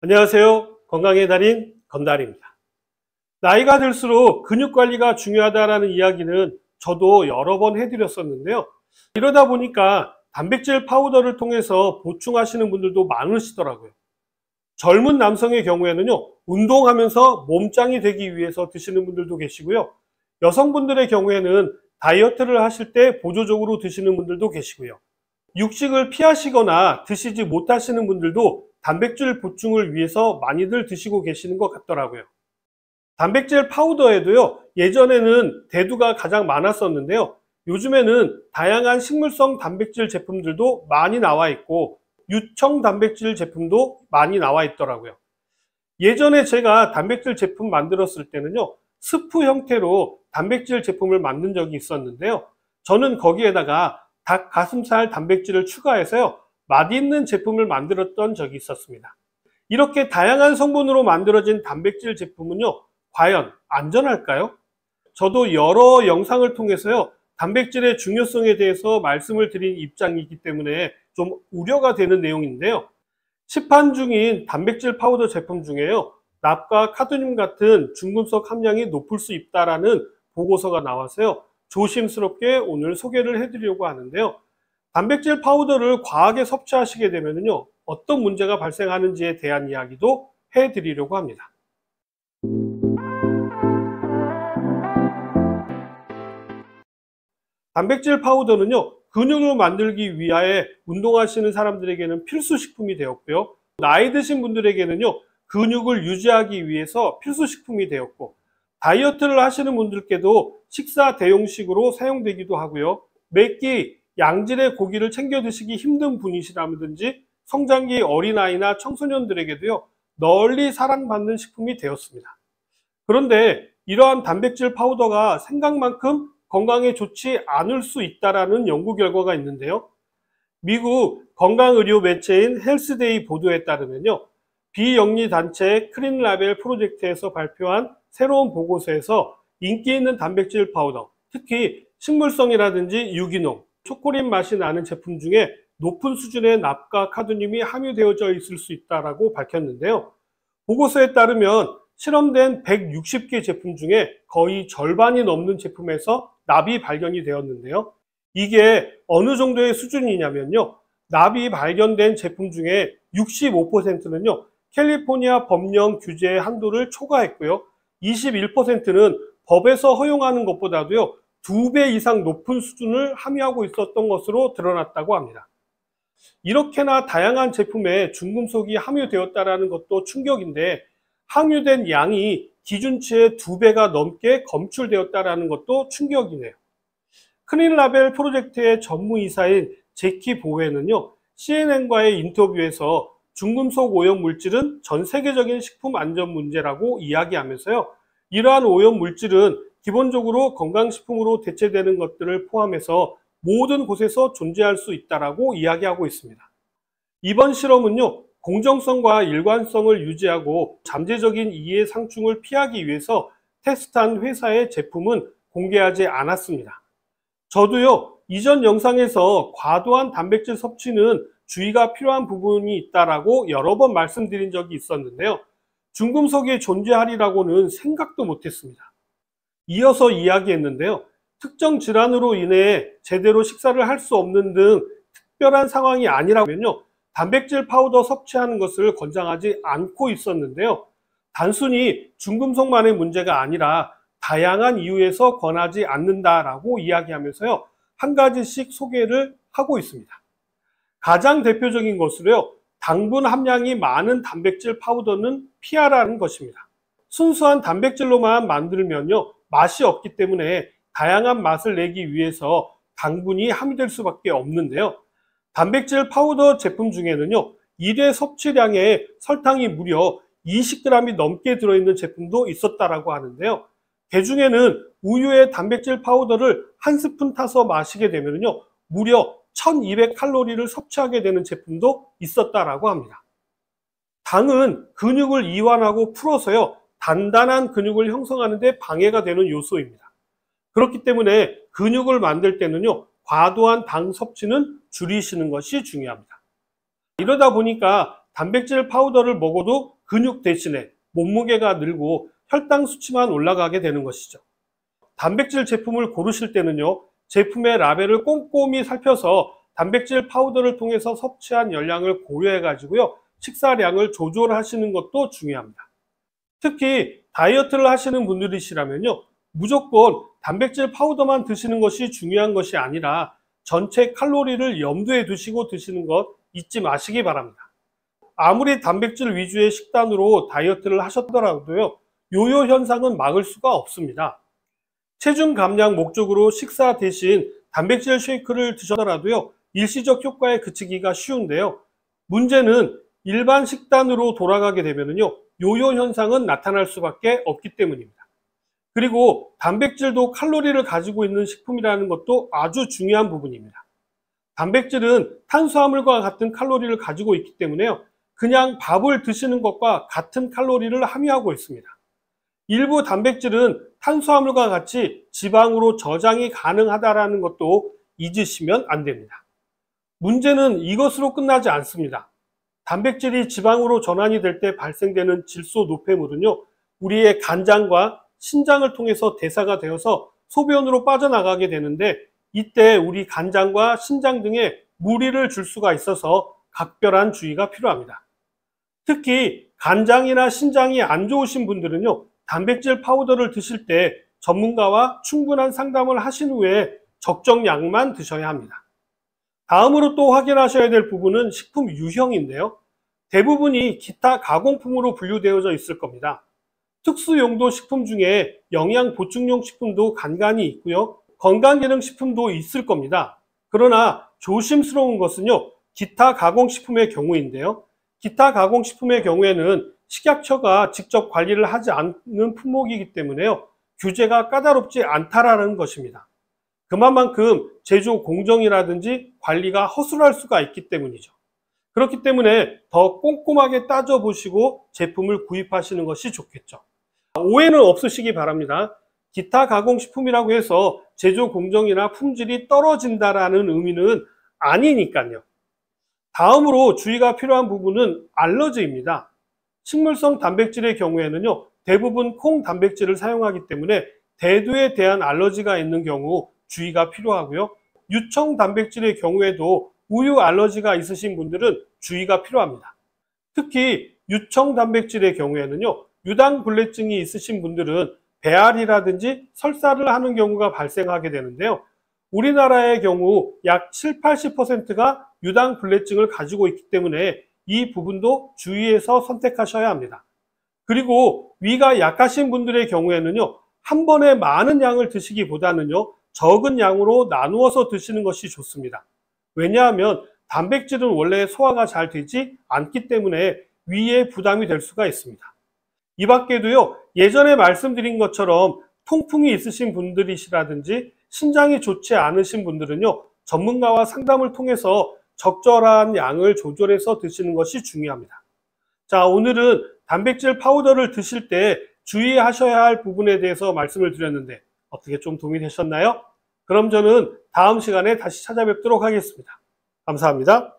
안녕하세요. 건강의 달인 건달입니다. 나이가 들수록 근육 관리가 중요하다는 이야기는 저도 여러 번 해드렸었는데요. 이러다 보니까 단백질 파우더를 통해서 보충하시는 분들도 많으시더라고요. 젊은 남성의 경우에는요, 운동하면서 몸짱이 되기 위해서 드시는 분들도 계시고요. 여성분들의 경우에는 다이어트를 하실 때 보조적으로 드시는 분들도 계시고요. 육식을 피하시거나 드시지 못하시는 분들도 단백질 보충을 위해서 많이들 드시고 계시는 것 같더라고요. 단백질 파우더에도요, 예전에는 대두가 가장 많았었는데요. 요즘에는 다양한 식물성 단백질 제품들도 많이 나와 있고 유청 단백질 제품도 많이 나와 있더라고요. 예전에 제가 단백질 제품 만들었을 때는요, 스프 형태로 단백질 제품을 만든 적이 있었는데요. 저는 거기에다가 닭 가슴살 단백질을 추가해서요, 맛있는 제품을 만들었던 적이 있었습니다. 이렇게 다양한 성분으로 만들어진 단백질 제품은요, 과연 안전할까요? 저도 여러 영상을 통해서요, 단백질의 중요성에 대해서 말씀을 드린 입장이기 때문에 좀 우려가 되는 내용인데요. 시판 중인 단백질 파우더 제품 중에요, 납과 카드뮴 같은 중금속 함량이 높을 수 있다라는 보고서가 나와서요, 조심스럽게 오늘 소개를 해드리려고 하는데요. 단백질 파우더를 과하게 섭취하시게 되면요, 어떤 문제가 발생하는지에 대한 이야기도 해드리려고 합니다. 단백질 파우더는요, 근육을 만들기 위하여 운동하시는 사람들에게는 필수 식품이 되었고요. 나이 드신 분들에게는요, 근육을 유지하기 위해서 필수 식품이 되었고, 다이어트를 하시는 분들께도 식사 대용식으로 사용되기도 하고요. 매끼 양질의 고기를 챙겨 드시기 힘든 분이시라든지 성장기 어린아이나 청소년들에게도요, 널리 사랑받는 식품이 되었습니다. 그런데 이러한 단백질 파우더가 생각만큼 건강에 좋지 않을 수 있다는 연구 결과가 있는데요. 미국 건강의료 매체인 헬스데이 보도에 따르면요, 비영리 단체 클린라벨 프로젝트에서 발표한 새로운 보고서에서 인기 있는 단백질 파우더, 특히 식물성이라든지 유기농, 초콜릿 맛이 나는 제품 중에 높은 수준의 납과 카드뮴이 함유되어져 있을 수 있다고 밝혔는데요. 보고서에 따르면 실험된 160개 제품 중에 거의 절반이 넘는 제품에서 납이 발견이 되었는데요. 이게 어느 정도의 수준이냐면요, 납이 발견된 제품 중에 65%는요, 캘리포니아 법령 규제의 한도를 초과했고요. 21%는 법에서 허용하는 것보다도요, 2배 이상 높은 수준을 함유하고 있었던 것으로 드러났다고 합니다. 이렇게나 다양한 제품에 중금속이 함유되었다는 것도 충격인데, 함유된 양이 기준치의 2배가 넘게 검출되었다는 것도 충격이네요. 클린라벨 프로젝트의 전무이사인 제키 보웨는요, CNN과의 인터뷰에서 중금속 오염 물질은 전 세계적인 식품 안전 문제라고 이야기하면서요, 이러한 오염 물질은 기본적으로 건강식품으로 대체되는 것들을 포함해서 모든 곳에서 존재할 수 있다고 이야기하고 있습니다. 이번 실험은요, 공정성과 일관성을 유지하고 잠재적인 이해 상충을 피하기 위해서 테스트한 회사의 제품은 공개하지 않았습니다. 저도요, 이전 영상에서 과도한 단백질 섭취는 주의가 필요한 부분이 있다고 여러 번 말씀드린 적이 있었는데요. 중금속이 존재하리라고는 생각도 못했습니다. 이어서 이야기했는데요. 특정 질환으로 인해 제대로 식사를 할 수 없는 등 특별한 상황이 아니라면요, 단백질 파우더 섭취하는 것을 권장하지 않고 있었는데요. 단순히 중금속만의 문제가 아니라 다양한 이유에서 권하지 않는다라고 이야기하면서요, 한 가지씩 소개를 하고 있습니다. 가장 대표적인 것으로요, 당분 함량이 많은 단백질 파우더는 피하라는 것입니다. 순수한 단백질로만 만들면요, 맛이 없기 때문에 다양한 맛을 내기 위해서 당분이 함유될 수밖에 없는데요. 단백질 파우더 제품 중에는요, 1회 섭취량의 설탕이 무려 20g이 넘게 들어있는 제품도 있었다고 하는데요. 개중에는 우유에 단백질 파우더를 한 스푼 타서 마시게 되면요, 무려 1200칼로리를 섭취하게 되는 제품도 있었다고 합니다. 당은 근육을 이완하고 풀어서요, 단단한 근육을 형성하는 데 방해가 되는 요소입니다. 그렇기 때문에 근육을 만들 때는요, 과도한 당 섭취는 줄이시는 것이 중요합니다. 이러다 보니까 단백질 파우더를 먹어도 근육 대신에 몸무게가 늘고 혈당 수치만 올라가게 되는 것이죠. 단백질 제품을 고르실 때는요, 제품의 라벨을 꼼꼼히 살펴서 단백질 파우더를 통해서 섭취한 열량을 고려해 가지고요, 식사량을 조절하시는 것도 중요합니다. 특히 다이어트를 하시는 분들이시라면요, 무조건 단백질 파우더만 드시는 것이 중요한 것이 아니라 전체 칼로리를 염두에 두시고 드시는 것 잊지 마시기 바랍니다. 아무리 단백질 위주의 식단으로 다이어트를 하셨더라도요, 요요 현상은 막을 수가 없습니다. 체중 감량 목적으로 식사 대신 단백질 쉐이크를 드셨더라도요, 일시적 효과에 그치기가 쉬운데요. 문제는 일반 식단으로 돌아가게 되면요, 요요 현상은 나타날 수밖에 없기 때문입니다. 그리고 단백질도 칼로리를 가지고 있는 식품이라는 것도 아주 중요한 부분입니다. 단백질은 탄수화물과 같은 칼로리를 가지고 있기 때문에요, 그냥 밥을 드시는 것과 같은 칼로리를 함유하고 있습니다. 일부 단백질은 탄수화물과 같이 지방으로 저장이 가능하다는 것도 잊으시면 안 됩니다. 문제는 이것으로 끝나지 않습니다. 단백질이 지방으로 전환이 될 때 발생되는 질소 노폐물은요, 우리의 간장과 신장을 통해서 대사가 되어서 소변으로 빠져나가게 되는데, 이때 우리 간장과 신장 등에 무리를 줄 수가 있어서 각별한 주의가 필요합니다. 특히 간장이나 신장이 안 좋으신 분들은요, 단백질 파우더를 드실 때 전문가와 충분한 상담을 하신 후에 적정량만 드셔야 합니다. 다음으로 또 확인하셔야 될 부분은 식품 유형인데요. 대부분이 기타 가공품으로 분류되어져 있을 겁니다. 특수용도 식품 중에 영양 보충용 식품도 간간히 있고요, 건강기능식품도 있을 겁니다. 그러나 조심스러운 것은요, 기타 가공식품의 경우인데요. 기타 가공식품의 경우에는 식약처가 직접 관리를 하지 않는 품목이기 때문에요, 규제가 까다롭지 않다라는 것입니다. 그만큼 제조 공정이라든지 관리가 허술할 수가 있기 때문이죠. 그렇기 때문에 더 꼼꼼하게 따져보시고 제품을 구입하시는 것이 좋겠죠. 오해는 없으시기 바랍니다. 기타 가공식품이라고 해서 제조 공정이나 품질이 떨어진다라는 의미는 아니니까요. 다음으로 주의가 필요한 부분은 알러지입니다. 식물성 단백질의 경우에는요, 대부분 콩 단백질을 사용하기 때문에 대두에 대한 알러지가 있는 경우 주의가 필요하고요. 유청 단백질의 경우에도 우유 알러지가 있으신 분들은 주의가 필요합니다. 특히 유청 단백질의 경우에는요, 유당불내증이 있으신 분들은 배앓이라든지 설사를 하는 경우가 발생하게 되는데요. 우리나라의 경우 약 7, 80%가 유당불내증을 가지고 있기 때문에 이 부분도 주의해서 선택하셔야 합니다. 그리고 위가 약하신 분들의 경우에는요, 한 번에 많은 양을 드시기보다는요, 적은 양으로 나누어서 드시는 것이 좋습니다. 왜냐하면 단백질은 원래 소화가 잘 되지 않기 때문에 위에 부담이 될 수가 있습니다. 이 밖에도요, 예전에 말씀드린 것처럼 통풍이 있으신 분들이시라든지 신장이 좋지 않으신 분들은요, 전문가와 상담을 통해서 적절한 양을 조절해서 드시는 것이 중요합니다. 자, 오늘은 단백질 파우더를 드실 때 주의하셔야 할 부분에 대해서 말씀을 드렸는데 어떻게 좀 도움이 되셨나요? 그럼 저는 다음 시간에 다시 찾아뵙도록 하겠습니다. 감사합니다.